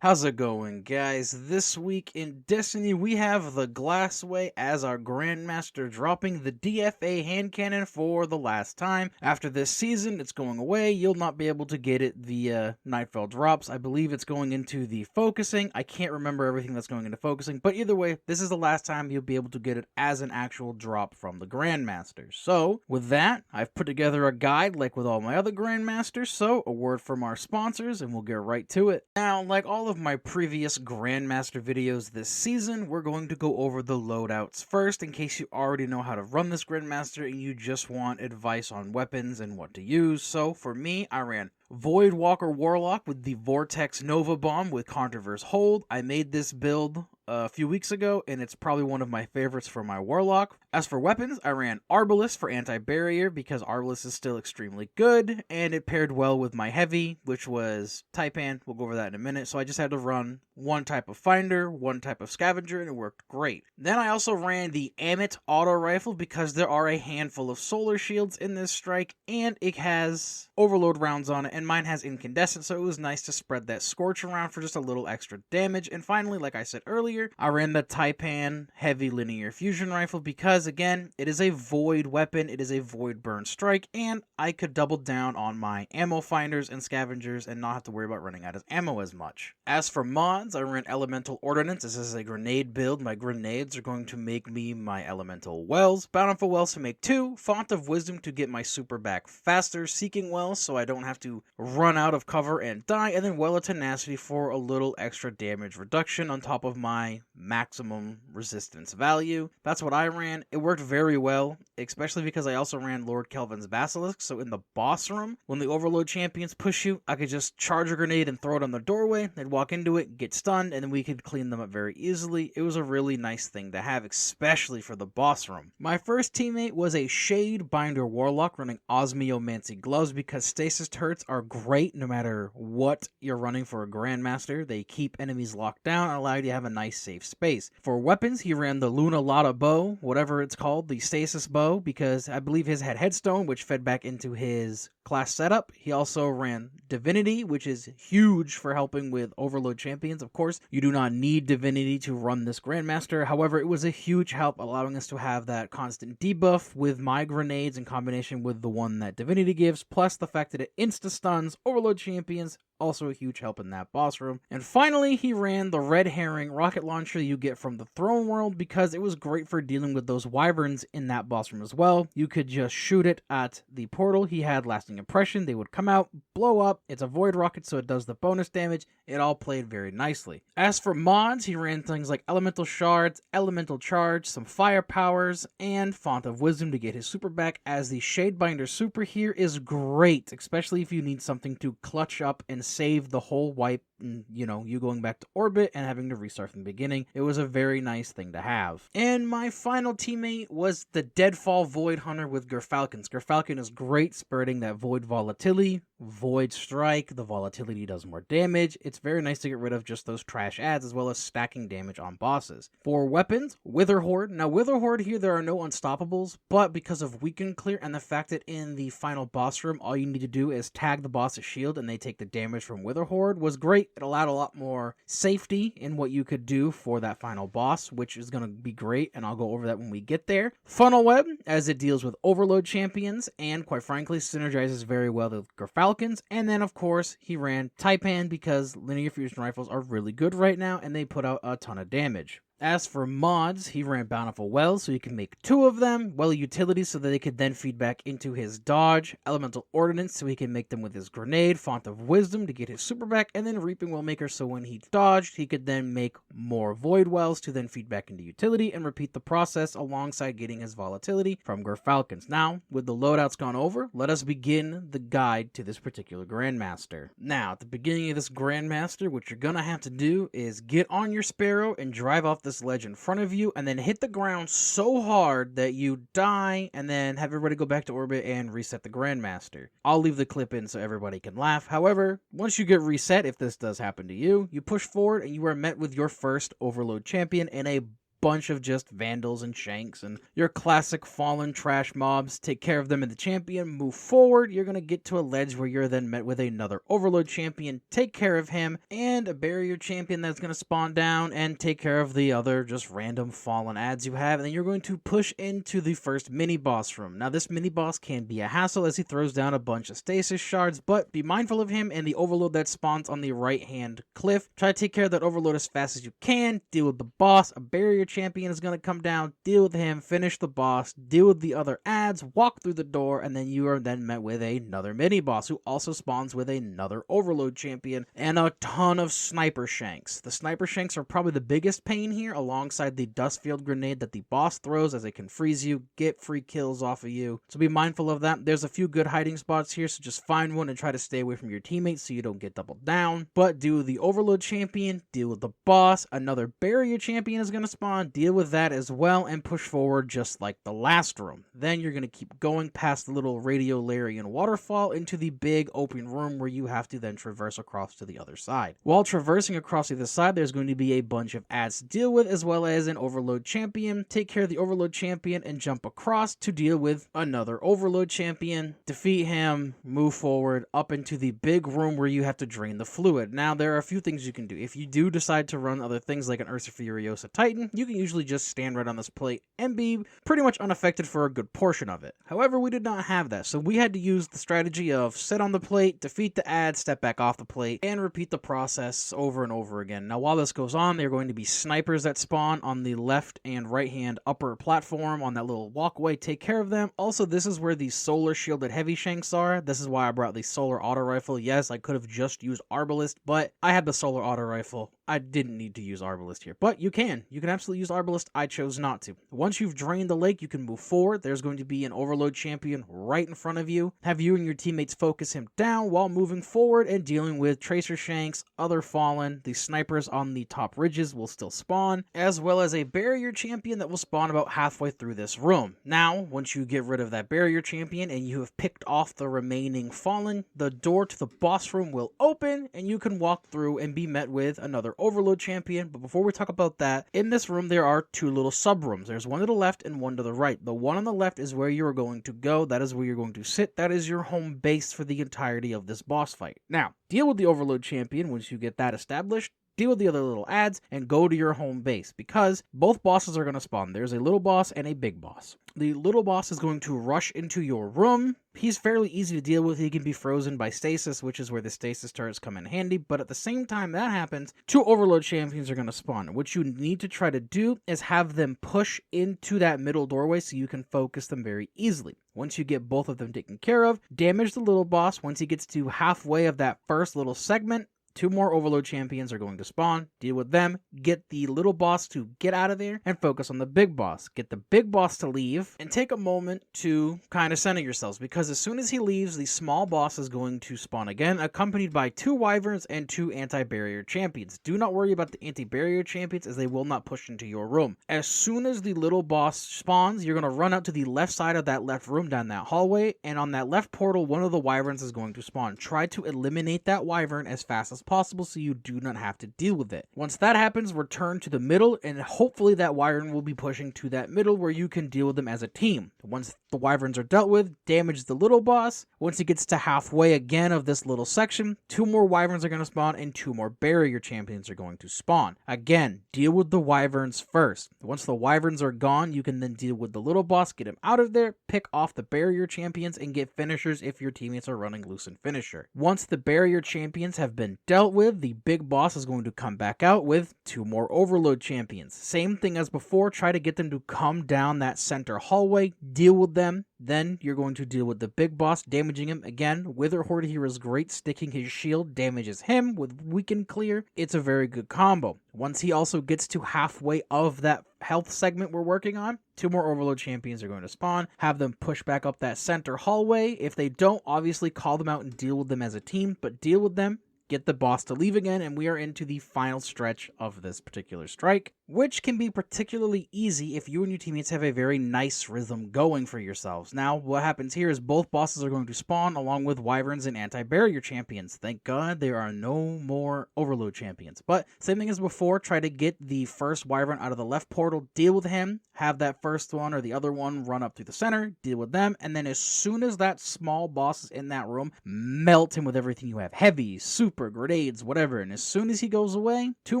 How's it going, guys? This week in Destiny, we have the Glassway as our Grandmaster dropping the D.F.A Handcannon for the last time. After this season, it's going away. You'll not be able to get it via Nightfall drops. I believe it's going into the focusing. I can't remember everything that's going into focusing, but either way, this is the last time you'll be able to get it as an actual drop from the Grandmaster. So, with that, I've put together a guide like with all my other Grandmasters, so a word from our sponsors, and we'll get right to it. Now, like all of my previous Grandmaster videos this season, we're going to go over the loadouts first in case you already know how to run this Grandmaster and you just want advice on weapons and what to use. So for me, I ran Voidwalker Warlock with the Vortex Nova Bomb with Controverse Hold. I made this build a few weeks ago, and it's probably one of my favorites for my Warlock. As for weapons, I ran Arbalest for anti-barrier because Arbalest is still extremely good, and it paired well with my Heavy, which was Taipan. We'll go over that in a minute. So I just had to run one type of Finder, one type of Scavenger, and it worked great. Then I also ran the Adept Auto Rifle because there are a handful of Solar Shields in this strike, and it has Overload rounds on it, and mine has Incandescent, so it was nice to spread that Scorch around for just a little extra damage. And finally, like I said earlier, I ran the Taipan Heavy Linear Fusion Rifle because, again, it is a Void weapon, it is a Void Burn Strike, and I could double down on my ammo finders and scavengers and not have to worry about running out of ammo as much. As for mods, I ran Elemental Ordnance. This is a grenade build. My grenades are going to make me my Elemental Wells, Bountiful Wells to make 2, Font of Wisdom to get my super back faster, Seeking Wells so I don't have to run out of cover and die, and then Well of Tenacity for a little extra damage reduction on top of my maximum resistance value. That's what I ran. It worked very well, especially because I also ran Lord Kelvin's Basilisk, so in the boss room, when the Overload champions push you, I could just charge a grenade and throw it on the doorway, they'd walk into it, get stunned, and then we could clean them up very easily. It was a really nice thing to have, especially for the boss room. My first teammate was a Shade Binder Warlock running Osmiomancy Gloves because stasis turrets are great no matter what you're running for a Grandmaster. They keep enemies locked down and allow you to have a nice safe space. For weapons, he ran the Luna Lotta bow, whatever it's called, the stasis bow, because I believe his had headstone, which fed back into his class setup. He also ran Divinity, which is huge for helping with Overload champions. Of course, you do not need Divinity to run this Grandmaster. However, it was a huge help, allowing us to have that constant debuff with my grenades in combination with the one that Divinity gives, plus the fact that it insta-stuns Overload champions. Also a huge help in that boss room. And finally, he ran the Red Herring rocket launcher you get from the Throne World because it was great for dealing with those wyverns in that boss room as well. You could just shoot it at the portal. He had Lasting Impression. They would come out, blow up. It's a void rocket, so it does the bonus damage. It all played very nicely. As for mods, he ran things like Elemental Shards, Elemental Charge, some Fire Powers, and Font of Wisdom to get his super back, as the Shadebinder super here is great, especially if you need something to clutch up and save the whole wipe, and, you going back to orbit and having to restart from the beginning. It was a very nice thing to have. And my final teammate was the Deadfall Void Hunter with Gerfalcons. Gerfalcon is great spreading that Void Volatility, Void Strike. The volatility does more damage. It's very nice to get rid of just those trash ads as well as stacking damage on bosses. For weapons, Wither Horde. Now Wither Horde here, there are no unstoppables, but because of Weaken Clear and the fact that in the final boss room, all you need to do is tag the boss's shield and they take the damage from Wither Horde was great. It allowed a lot more safety in what you could do for that final boss, which is going to be great, and I'll go over that when we get there. Funnel Web, as it deals with Overload champions, and quite frankly, synergizes very well with Gerfalcons. And then, of course, he ran Taipan because linear fusion rifles are really good right now, and they put out a ton of damage. As for mods, he ran Bountiful Wells, so you can make 2 of them, Well Utilities, so that they could then feed back into his dodge, Elemental Ordnance, so he can make them with his grenade, Font of Wisdom to get his super back, and then Reaping Wellmaker, so when he dodged, he could then make more Void Wells to then feed back into utility and repeat the process alongside getting his volatility from Gerfalcons. Now, with the loadouts gone over, let us begin the guide to this particular Grandmaster. Now, at the beginning of this Grandmaster, what you're gonna have to do is get on your Sparrow and drive off this ledge in front of you, and then hit the ground so hard that you die, and then have everybody go back to orbit and reset the Grandmaster. I'll leave the clip in so everybody can laugh. However, once you get reset, if this does happen to you, you push forward and you are met with your first Overload champion in a bunch of just vandals and shanks and your classic fallen trash mobs. Take care of them in the champion, move forward. You're going to get to a ledge where you're then met with another overload champion. Take care of him and a barrier champion that's going to spawn down, and take care of the other just random fallen ads you have. And then you're going to push into the first mini boss room. Now this mini boss can be a hassle as he throws down a bunch of stasis shards, but be mindful of him and the overload that spawns on the right hand cliff. Try to take care of that overload as fast as you can. Deal with the boss. A barrier champion is going to come down. Deal with him. Finish the boss. Deal with the other ads. Walk through the door, and then you are then met with another mini boss who also spawns with another overload champion and a ton of sniper shanks. The sniper shanks are probably the biggest pain here, alongside the dust field grenade that the boss throws, as it can freeze you, get free kills off of you. So be mindful of that. There's a few good hiding spots here, so just find one and try to stay away from your teammates so you don't get doubled down. But do the overload champion, deal with the boss. Another barrier champion is going to spawn. Deal with that as well and push forward just like the last room. Then you're going to keep going past the little radiolarian waterfall into the big open room where you have to then traverse across to the other side. While traversing across the other side, there's going to be a bunch of ads to deal with, as well as an overload champion. Take care of the overload champion and jump across to deal with another overload champion. Defeat him, move forward up into the big room where you have to drain the fluid. Now there are a few things you can do. If you do decide to run other things like an Ursa Furiosa Titan, you can usually just stand right on this plate and be pretty much unaffected for a good portion of it. However, we did not have that, so we had to use the strategy of sit on the plate, defeat the ad, step back off the plate, and repeat the process over and over again. Now while this goes on, there are going to be snipers that spawn on the left and right hand upper platform on that little walkway. Take care of them. Also, this is where the solar shielded heavy shanks are. This is why I brought the solar auto rifle. Yes, I could have just used Arbalist, but I had the solar auto rifle. I didn't need to use Arbalist here, but you can. You can absolutely use Arbalist. I chose not to. Once you've drained the lake, you can move forward. There's going to be an overload champion right in front of you. Have you and your teammates focus him down while moving forward and dealing with tracer shanks, other fallen. The snipers on the top ridges will still spawn, as well as a barrier champion that will spawn about halfway through this room. Now, once you get rid of that barrier champion and you have picked off the remaining fallen, the door to the boss room will open and you can walk through and be met with another overload champion. But before we talk about that, in this room there are two little sub rooms. There's one to the left and one to the right. The one on the left is where you're going to go. That is where you're going to sit. That is your home base for the entirety of this boss fight. Now, deal with the overload champion once you get that established. Deal with the other little ads and go to your home base, because both bosses are going to spawn. There's a little boss and a big boss. The little boss is going to rush into your room. He's fairly easy to deal with. He can be frozen by stasis, which is where the stasis turrets come in handy. But at the same time that happens, two overload champions are going to spawn. What you need to try to do is have them push into that middle doorway so you can focus them very easily. Once you get both of them taken care of, damage the little boss. Once he gets to halfway of that first little segment, two more overload champions are going to spawn. Deal with them. Get the little boss to get out of there and focus on the big boss. Get the big boss to leave and take a moment to kind of center yourselves, because as soon as he leaves, the small boss is going to spawn again, accompanied by two wyverns and two anti-barrier champions. Do not worry about the anti-barrier champions, as they will not push into your room. As soon as the little boss spawns, you're going to run out to the left side of that left room down that hallway, and on that left portal, one of the wyverns is going to spawn. Try to eliminate that wyvern as fast as possible so you do not have to deal with it. Once that happens, return to the middle, and hopefully that wyvern will be pushing to that middle where you can deal with them as a team. Once the wyverns are dealt with, damage the little boss. Once he gets to halfway again of this little section, two more wyverns are going to spawn and two more barrier champions are going to spawn. Again, deal with the wyverns first. Once the wyverns are gone, you can then deal with the little boss, get him out of there, pick off the barrier champions, and get finishers if your teammates are running Lucent Finisher. Once the barrier champions have been dealt with, the big boss is going to come back out with two more overload champions. Same thing as before, try to get them to come down that center hallway, deal with them. Then you're going to deal with the big boss, damaging him again. Wither Horde here is great, sticking his shield damages him with weaken clear. It's a very good combo. Once he also gets to halfway of that health segment we're working on, two more overload champions are going to spawn. Have them push back up that center hallway. If they don't, obviously call them out and deal with them as a team, but deal with them. Get the boss to leave again, and we are into the final stretch of this particular strike. which can be particularly easy if you and your teammates have a very nice rhythm going for yourselves. Now, what happens here is both bosses are going to spawn along with wyverns and anti-barrier champions. Thank God there are no more overload champions. But same thing as before, try to get the first wyvern out of the left portal, deal with him, have that first one or the other one run up through the center, deal with them, and then as soon as that small boss is in that room, melt him with everything you have. Heavy, super, grenades, whatever. And as soon as he goes away, 2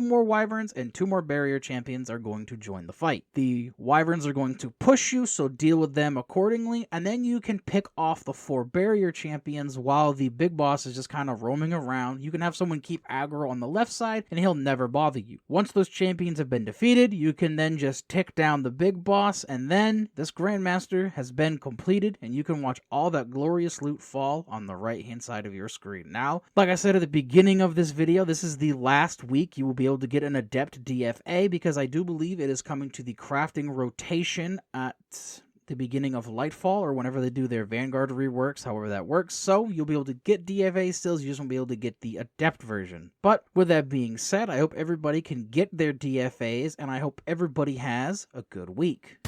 more wyverns and 2 more barrier champions are going to join the fight. The wyverns are going to push you, so deal with them accordingly, and then you can pick off the 4 barrier champions while the big boss is just kind of roaming around. You can have someone keep aggro on the left side, and he'll never bother you. Once those champions have been defeated, you can then just tick down the big boss, and then this Grandmaster has been completed, and you can watch all that glorious loot fall on the right-hand side of your screen. Now, like I said at the beginning of this video, this is the last week you will be able to get an Adept D.F.A because I do believe it is coming to the crafting rotation at the beginning of Lightfall or whenever they do their Vanguard reworks, however that works. So you'll be able to get D.F.A stills, you just won't be able to get the Adept version. But with that being said, I hope everybody can get their D.F.As, and I hope everybody has a good week.